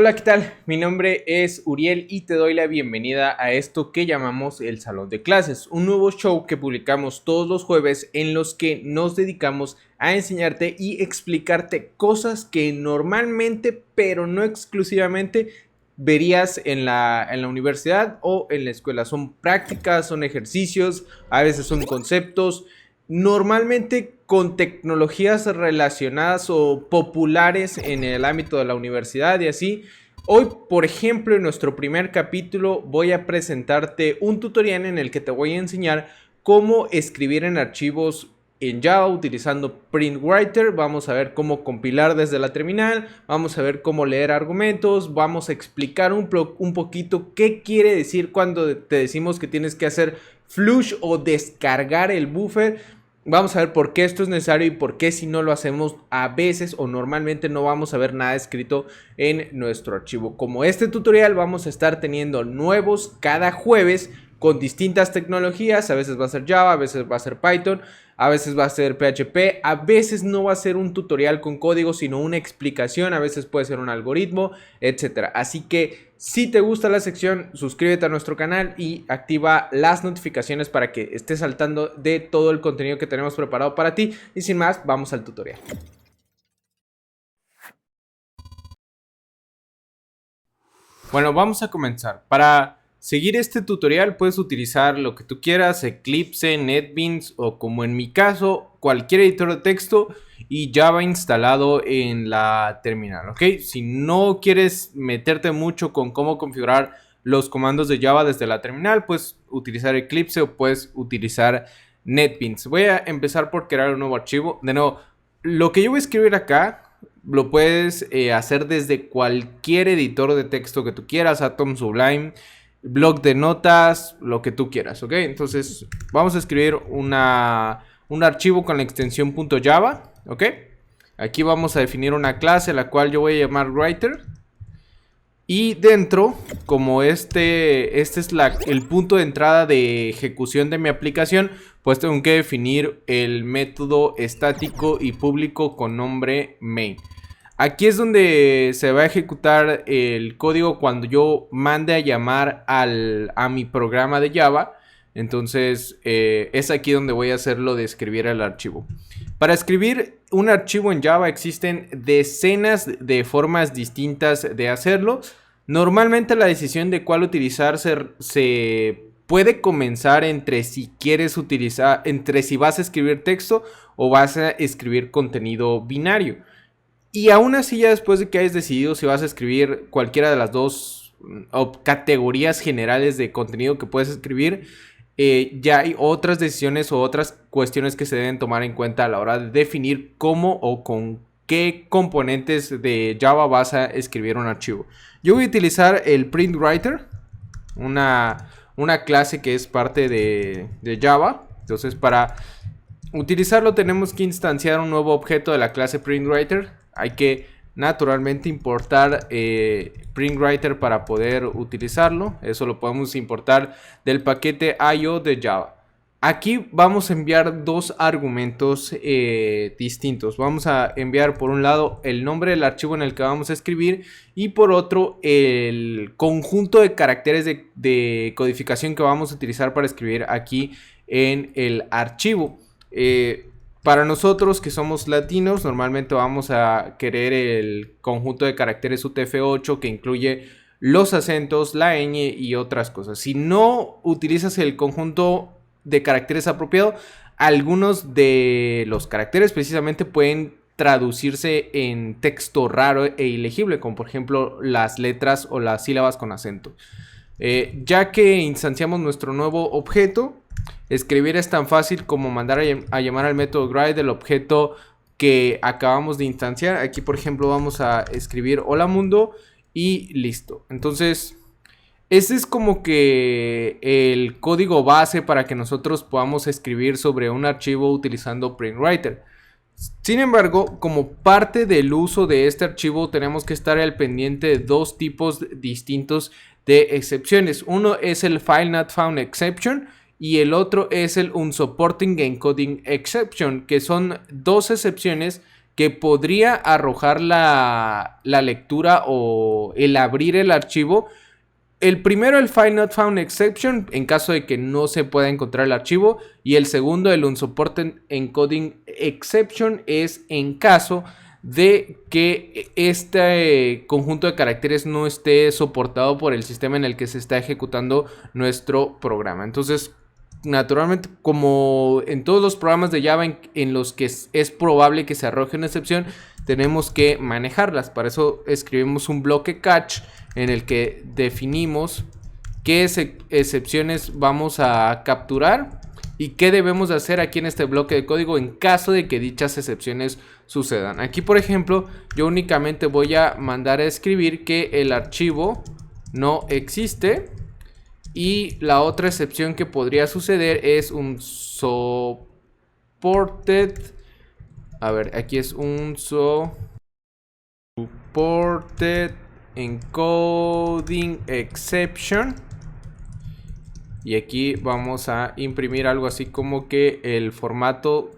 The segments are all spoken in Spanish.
Hola, ¿qué tal? Mi nombre es Uriel y te doy la bienvenida a esto que llamamos el Salón de Clases, un nuevo show que publicamos todos los jueves en los que nos dedicamos a enseñarte y explicarte cosas que normalmente, pero no exclusivamente, verías en la universidad o en la escuela. Son prácticas, son ejercicios, a veces son conceptos, normalmente con tecnologías relacionadas o populares en el ámbito de la universidad y así. Hoy, por ejemplo, en nuestro primer capítulo voy a presentarte un tutorial en el que te voy a enseñar cómo escribir en archivos en Java utilizando PrintWriter. Vamos a ver cómo compilar desde la terminal, vamos a ver cómo leer argumentos, vamos a explicar un poquito qué quiere decir cuando te decimos que tienes que hacer flush o descargar el buffer. Vamos a ver por qué esto es necesario y por qué si no lo hacemos a veces o normalmente no vamos a ver nada escrito en nuestro archivo. Como este tutorial vamos a estar teniendo nuevos cada jueves con distintas tecnologías. A veces va a ser Java, a veces va a ser Python, a veces va a ser PHP, a veces no va a ser un tutorial con código sino una explicación, a veces puede ser un algoritmo, etcétera. Así que si te gusta la sección, suscríbete a nuestro canal y activa las notificaciones para que estés saltando de todo el contenido que tenemos preparado para ti. Y sin más, vamos al tutorial. Bueno, vamos a comenzar. Para seguir este tutorial puedes utilizar lo que tú quieras, Eclipse, NetBeans o, como en mi caso, cualquier editor de texto y Java instalado en la terminal, ¿ok? Si no quieres meterte mucho con cómo configurar los comandos de Java desde la terminal, puedes utilizar Eclipse o puedes utilizar NetBeans. Voy a empezar por crear un nuevo archivo. De nuevo, lo que yo voy a escribir acá lo puedes hacer desde cualquier editor de texto que tú quieras, Atom, Sublime, blog de notas, lo que tú quieras, ¿ok? Entonces vamos a escribir un archivo con la extensión .java, ¿ok? Aquí vamos a definir una clase la cual yo voy a llamar writer. Y dentro, como este es el punto de entrada de ejecución de mi aplicación, pues tengo que definir el método estático y público con nombre main. Aquí es donde se va a ejecutar el código cuando yo mande a llamar a mi programa de Java. Entonces es aquí donde voy a hacerlo de escribir el archivo. Para escribir un archivo en Java existen decenas de formas distintas de hacerlo. Normalmente la decisión de cuál utilizar se puede comenzar entre si quieres utilizar, entre si vas a escribir texto o vas a escribir contenido binario. Y aún así, ya después de que hayas decidido si vas a escribir cualquiera de las dos categorías generales de contenido que puedes escribir, ya hay otras decisiones o otras cuestiones que se deben tomar en cuenta a la hora de definir cómo o con qué componentes de Java vas a escribir un archivo. Yo voy a utilizar el PrintWriter, una clase que es parte de Java. Entonces, para utilizarlo tenemos que instanciar un nuevo objeto de la clase PrintWriter. Hay que naturalmente importar PrintWriter para poder utilizarlo. Eso lo podemos importar del paquete IO de Java. Aquí vamos a enviar dos argumentos distintos. Vamos a enviar por un lado el nombre del archivo en el que vamos a escribir y por otro el conjunto de caracteres de codificación que vamos a utilizar para escribir aquí en el archivo. Para nosotros que somos latinos, normalmente vamos a querer el conjunto de caracteres UTF-8 que incluye los acentos, la ñ y otras cosas. Si no utilizas el conjunto de caracteres apropiado, algunos de los caracteres precisamente pueden traducirse en texto raro e ilegible, como por ejemplo las letras o las sílabas con acento. Ya que instanciamos nuestro nuevo objeto, escribir es tan fácil como mandar a llamar al método grade del objeto que acabamos de instanciar. Aquí por ejemplo vamos a escribir hola mundo y listo. Entonces ese es como que el código base para que nosotros podamos escribir sobre un archivo utilizando PrintWriter. Sin embargo, como parte del uso de este archivo tenemos que estar al pendiente de dos tipos distintos de excepciones. Uno es el File Not Found Exception y el otro es el Unsupporting Encoding Exception, que son dos excepciones que podría arrojar la lectura o el abrir el archivo. El primero, el File Not Found Exception, en caso de que no se pueda encontrar el archivo. Y el segundo, el Unsupported Encoding Exception, es en caso de que este conjunto de caracteres no esté soportado por el sistema en el que se está ejecutando nuestro programa. Entonces, naturalmente, como en todos los programas de Java en los que es probable que se arroje una excepción, tenemos que manejarlas. Para eso escribimos un bloque catch en el que definimos qué excepciones vamos a capturar y qué debemos hacer aquí en este bloque de código en caso de que dichas excepciones sucedan. Aquí, por ejemplo, yo únicamente voy a mandar a escribir que el archivo no existe. Y la otra excepción que podría suceder es un supported. A ver, aquí es un supported encoding exception. Y aquí vamos a imprimir algo así como que el formato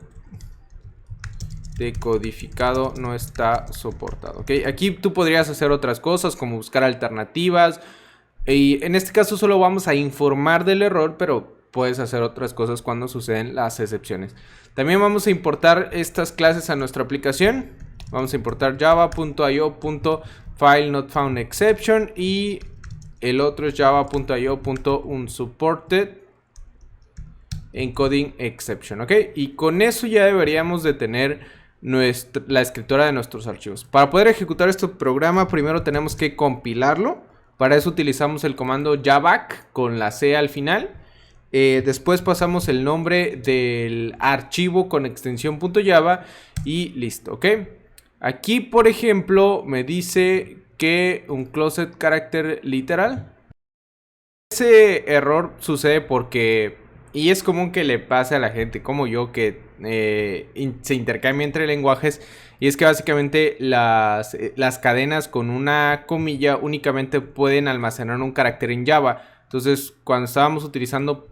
decodificado no está soportado. ¿Ok? Aquí tú podrías hacer otras cosas como buscar alternativas. Y en este caso solo vamos a informar del error, pero puedes hacer otras cosas cuando suceden las excepciones. También vamos a importar estas clases a nuestra aplicación. Vamos a importar java.io.filenotfoundexception y el otro es java.io.unsupported encoding exception, ¿ok? Y con eso ya deberíamos de tener la escritura de nuestros archivos. Para poder ejecutar este programa, primero tenemos que compilarlo. Para eso utilizamos el comando javac con la C al final. Después pasamos el nombre del archivo con extensión .java y listo, ¿ok? Aquí, por ejemplo, me dice que un closed character literal. Ese error sucede porque, y es común que le pase a la gente como yo, que se intercambia entre lenguajes. Y es que básicamente las cadenas con una comilla únicamente pueden almacenar un carácter en Java. Entonces, cuando estábamos utilizando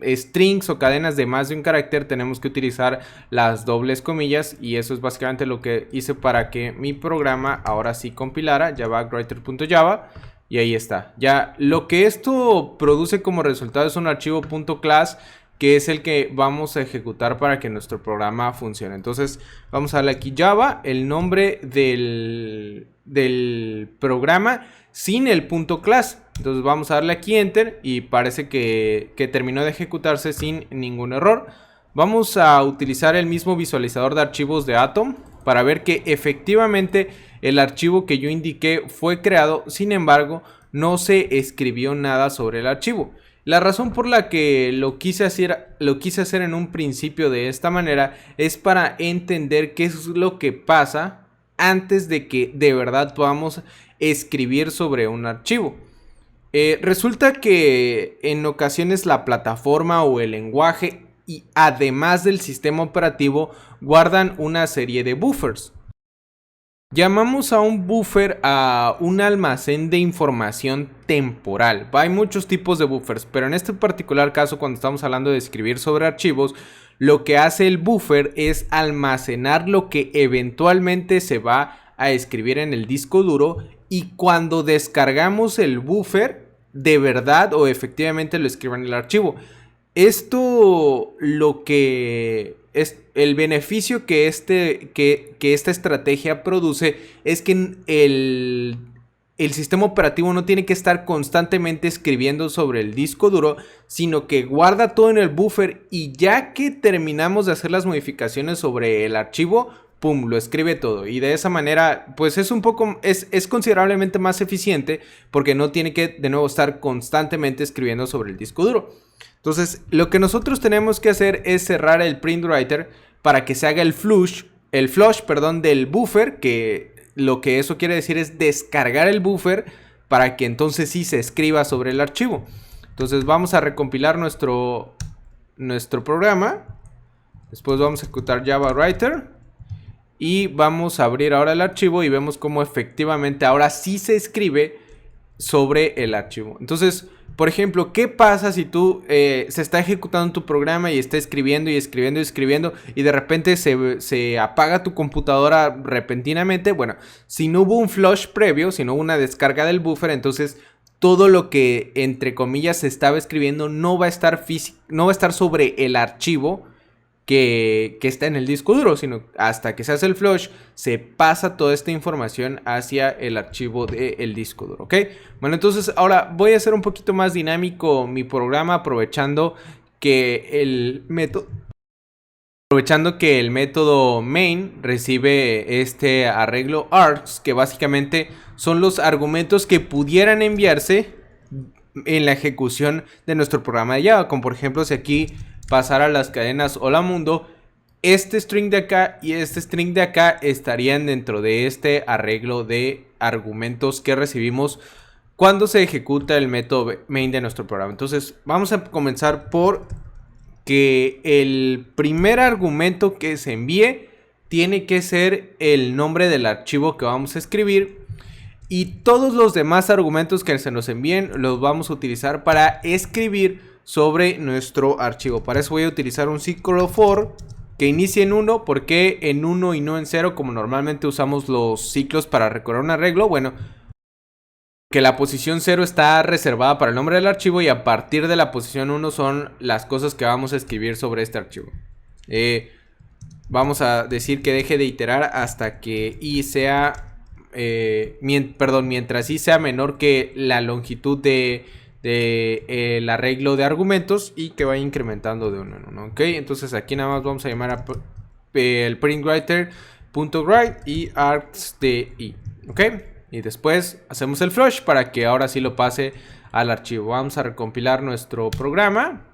strings o cadenas de más de un carácter, tenemos que utilizar las dobles comillas. Y eso es básicamente lo que hice para que mi programa ahora sí compilara, javawriter.java. Y ahí está. Ya lo que esto produce como resultado es un archivo .class, que es el que vamos a ejecutar para que nuestro programa funcione. Entonces vamos a darle aquí Java, el nombre del programa sin el .class. Entonces vamos a darle aquí Enter y parece que terminó de ejecutarse sin ningún error. Vamos a utilizar el mismo visualizador de archivos de Atom para ver que efectivamente el archivo que yo indiqué fue creado. Sin embargo, no se escribió nada sobre el archivo. La razón por la que lo quise hacer en un principio de esta manera es para entender qué es lo que pasa antes de que de verdad podamos escribir sobre un archivo. Resulta que en ocasiones la plataforma o el lenguaje y además del sistema operativo guardan una serie de buffers. Llamamos a un buffer a un almacén de información temporal. Hay muchos tipos de buffers, pero en este particular caso, cuando estamos hablando de escribir sobre archivos, lo que hace el buffer es almacenar lo que eventualmente se va a escribir en el disco duro, y cuando descargamos el buffer, de verdad o efectivamente lo escriban en el archivo. Esto lo que es el beneficio que esta estrategia produce es que el sistema operativo no tiene que estar constantemente escribiendo sobre el disco duro, sino que guarda todo en el buffer y ya que terminamos de hacer las modificaciones sobre el archivo, pum, lo escribe todo. Y de esa manera, pues es considerablemente más eficiente porque no tiene que de nuevo estar constantemente escribiendo sobre el disco duro. Entonces, lo que nosotros tenemos que hacer es cerrar el printwriter para que se haga el flush del buffer, que lo que eso quiere decir es descargar el buffer para que entonces sí se escriba sobre el archivo. Entonces vamos a recompilar nuestro programa. Después vamos a ejecutar JavaWriter y vamos a abrir ahora el archivo y vemos cómo efectivamente ahora sí se escribe sobre el archivo. Entonces, Por ejemplo, ¿qué pasa si tú se está ejecutando tu programa y está escribiendo y escribiendo y escribiendo y de repente se apaga tu computadora repentinamente? Bueno, si no hubo un flush previo, si no hubo una descarga del buffer, entonces todo lo que entre comillas se estaba escribiendo no va a estar sobre el archivo que está en el disco duro, sino hasta que se hace el flush, se pasa toda esta información hacia el archivo del disco duro, ¿ok? Bueno, entonces ahora voy a hacer un poquito más dinámico mi programa, aprovechando que el método main recibe este arreglo args, que básicamente son los argumentos que pudieran enviarse en la ejecución de nuestro programa de Java, como por ejemplo si aquí pasara las cadenas hola mundo, este string de acá y este string de acá estarían dentro de este arreglo de argumentos que recibimos cuando se ejecuta el método main de nuestro programa. Entonces vamos a comenzar por que el primer argumento que se envíe tiene que ser el nombre del archivo que vamos a escribir. Y todos los demás argumentos que se nos envíen los vamos a utilizar para escribir sobre nuestro archivo. Para eso voy a utilizar un ciclo for que inicie en 1. ¿Por qué en 1 y no en 0? Como normalmente usamos los ciclos para recordar un arreglo. Bueno, que la posición 0 está reservada para el nombre del archivo y a partir de la posición 1 son las cosas que vamos a escribir sobre este archivo. Vamos a decir que deje de iterar hasta que i sea mientras i sea menor que la longitud el arreglo de argumentos y que vaya incrementando de uno en uno, ¿ok? Entonces aquí nada más vamos a llamar el printWriter.write y args de i, ¿ok? Y después hacemos el flush para que ahora sí lo pase al archivo. Vamos a recompilar nuestro programa,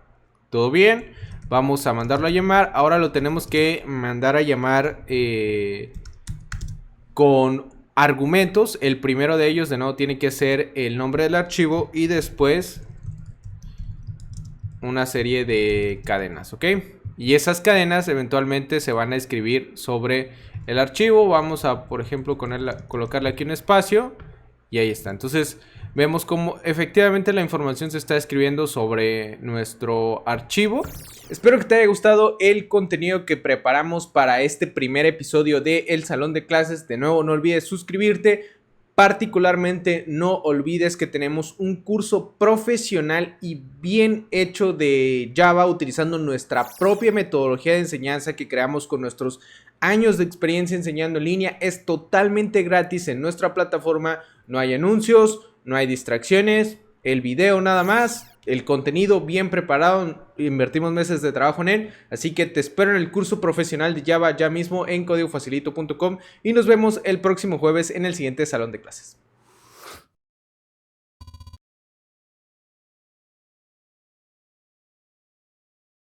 todo bien, vamos a mandarlo a llamar. Ahora lo tenemos que mandar a llamar con argumentos. El primero de ellos de nuevo tiene que ser el nombre del archivo y después una serie de cadenas, ¿ok? Y esas cadenas eventualmente se van a escribir sobre el archivo. Vamos a, por ejemplo, colocarle aquí un espacio y ahí está. Entonces vemos cómo efectivamente la información se está escribiendo sobre nuestro archivo. Espero que te haya gustado el contenido que preparamos para este primer episodio de El Salón de Clases. De nuevo, no olvides suscribirte. Particularmente, no olvides que tenemos un curso profesional y bien hecho de Java utilizando nuestra propia metodología de enseñanza que creamos con nuestros años de experiencia enseñando en línea. Es totalmente gratis en nuestra plataforma. No hay anuncios, no hay distracciones, el video nada más. El contenido bien preparado, invertimos meses de trabajo en él, así que te espero en el curso profesional de Java ya mismo en códigofacilito.com y nos vemos el próximo jueves en el siguiente salón de clases.